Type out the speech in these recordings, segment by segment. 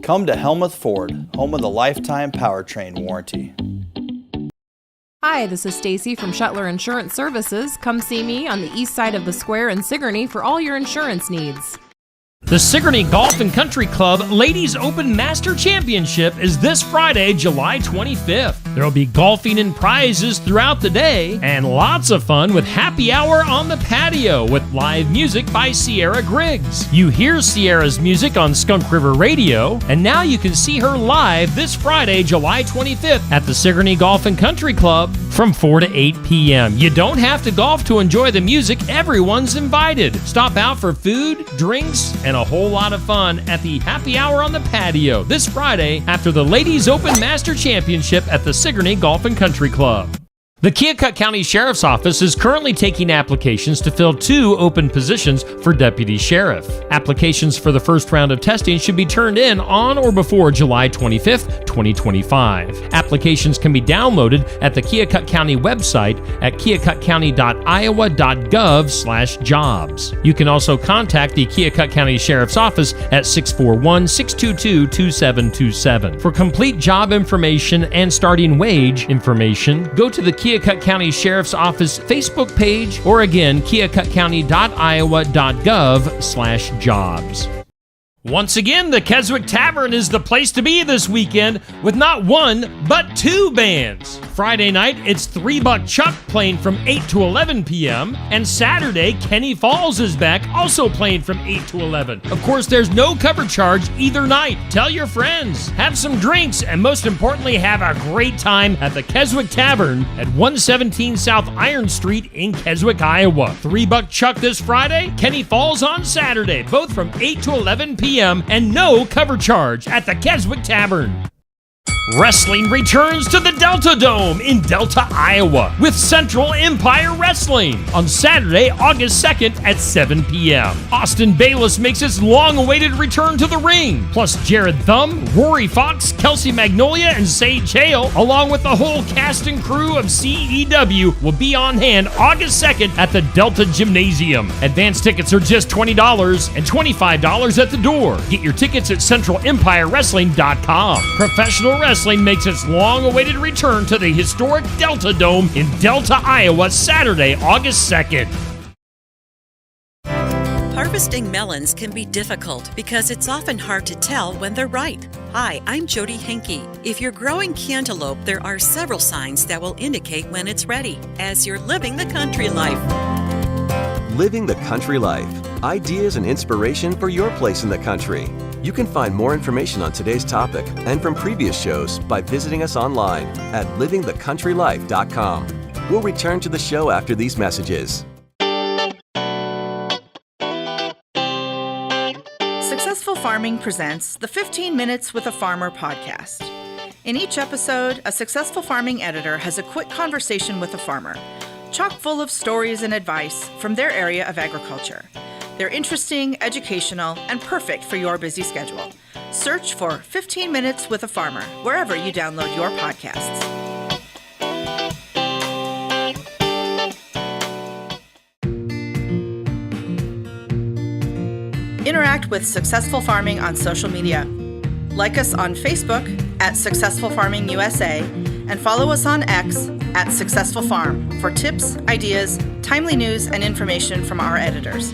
Come to Helmuth Ford, home of the lifetime powertrain warranty. Hi, this is Stacy from Shetler Insurance Services. Come see me on the east side of the square in Sigourney for all your insurance needs. The Sigourney Golf and Country Club Ladies Open Master Championship is this Friday, July 25th. There will be golfing and prizes throughout the day and lots of fun with happy hour on the patio with live music by Sierra Griggs. You hear Sierra's music on Skunk River Radio, and now you can see her live this Friday, July 25th at the Sigourney Golf and Country Club from 4 to 8 p.m. You don't have to golf to enjoy the music. Everyone's invited. Stop out for food, drinks, and a whole lot of fun at the happy hour on the patio this Friday after the Ladies Open Master Championship at the Sigourney Golf and Country Club. The Keokuk County Sheriff's Office is currently taking applications to fill 2 open positions for Deputy Sheriff. Applications for the first round of testing should be turned in on or before July 25th, 2025. Applications can be downloaded at the Keokuk County website at keokukcounty.iowa.gov/jobs. You can also contact the Keokuk County Sheriff's Office at 641-622-2727. For complete job information and starting wage information, go to the Keokuk County Sheriff's Office Facebook page or again, keokukcounty.iowa.gov/jobs. Once again, the Keswick Tavern is the place to be this weekend with not 1, but 2 bands. Friday night, it's 3 Buck Chuck playing from 8 to 11 p.m. And Saturday, Kenny Falls is back, also playing from 8 to 11. Of course, there's no cover charge either night. Tell your friends, have some drinks, and most importantly, have a great time at the Keswick Tavern at 117 South Iron Street in Keswick, Iowa. 3 Buck Chuck this Friday, Kenny Falls on Saturday, both from 8 to 11 p.m. and no cover charge at the Keswick Tavern. Wrestling returns to the Delta Dome in Delta, Iowa with Central Empire Wrestling on Saturday, August 2nd at 7 p.m. Austin Bayless makes his long-awaited return to the ring. Plus Jared Thumb, Rory Fox, Kelsey Magnolia, and Sage Hale, along with the whole cast and crew of CEW, will be on hand August 2nd at the Delta Gymnasium. Advance tickets are just $20 and $25 at the door. Get your tickets at CentralEmpireWrestling.com. Professional Wrestling makes its long-awaited return to the historic Delta Dome in Delta, Iowa, Saturday, August 2nd. Harvesting melons can be difficult because it's often hard to tell when they're ripe. Hi, I'm Jody Henke. If you're growing cantaloupe, there are several signs that will indicate when it's ready, as you're living the country life. Living the country life. Ideas and inspiration for your place in the country. You can find more information on today's topic and from previous shows by visiting us online at livingthecountrylife.com. We'll return to the show after these messages. Successful Farming presents the 15 Minutes with a Farmer podcast. In each episode, a successful farming editor has a quick conversation with a farmer, chock full of stories and advice from their area of agriculture. They're interesting, educational, and perfect for your busy schedule. Search for 15 Minutes with a Farmer wherever you download your podcasts. Interact with Successful Farming on social media. Like us on Facebook at Successful Farming USA and follow us on X at Successful Farm for tips, ideas, timely news, and information from our editors.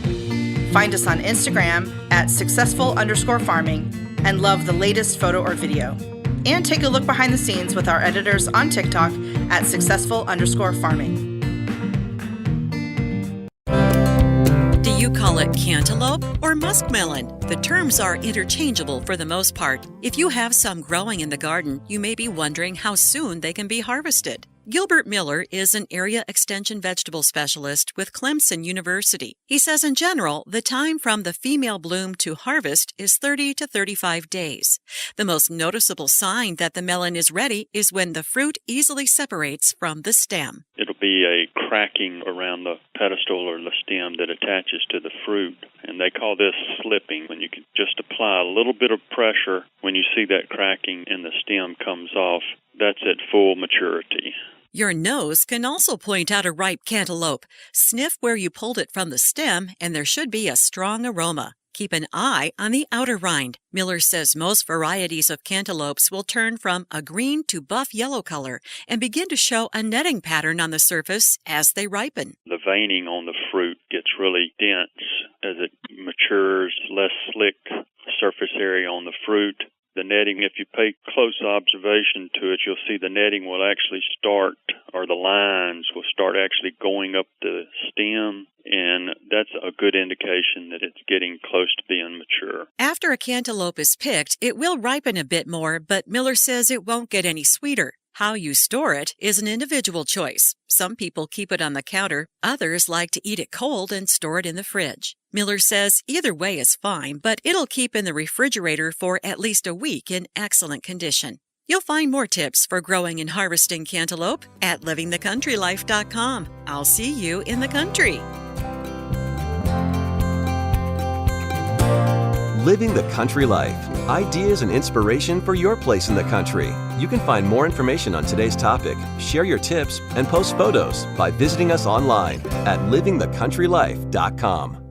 Find us on Instagram at successful_farming and love the latest photo or video. And take a look behind the scenes with our editors on TikTok at successful_farming. Do you call it cantaloupe or muskmelon? The terms are interchangeable for the most part. If you have some growing in the garden, you may be wondering how soon they can be harvested. Gilbert Miller is an area extension vegetable specialist with Clemson University. He says in general, the time from the female bloom to harvest is 30 to 35 days. The most noticeable sign that the melon is ready is when the fruit easily separates from the stem. It'll be a cracking around the pedestal or the stem that attaches to the fruit, and they call this slipping. When you can just apply a little bit of pressure when you see that cracking and the stem comes off, that's at full maturity. Your nose can also point out a ripe cantaloupe. Sniff where you pulled it from the stem, and there should be a strong aroma. Keep an eye on the outer rind. Miller says most varieties of cantaloupes will turn from a green to buff yellow color and begin to show a netting pattern on the surface as they ripen. The veining on the fruit gets really dense as it matures, less slick surface area on the fruit. The netting, if you pay close observation to it, you'll see the netting will actually start, or the lines will start actually going up the stem, and that's a good indication that it's getting close to being mature. After a cantaloupe is picked, it will ripen a bit more, but Miller says it won't get any sweeter. How you store it is an individual choice. Some people keep it on the counter. Others like to eat it cold and store it in the fridge. Miller says either way is fine, but it'll keep in the refrigerator for at least a week in excellent condition. You'll find more tips for growing and harvesting cantaloupe at livingthecountrylife.com. I'll see you in the country. Living the Country Life. Ideas and inspiration for your place in the country. You can find more information on today's topic, share your tips, and post photos by visiting us online at livingthecountrylife.com.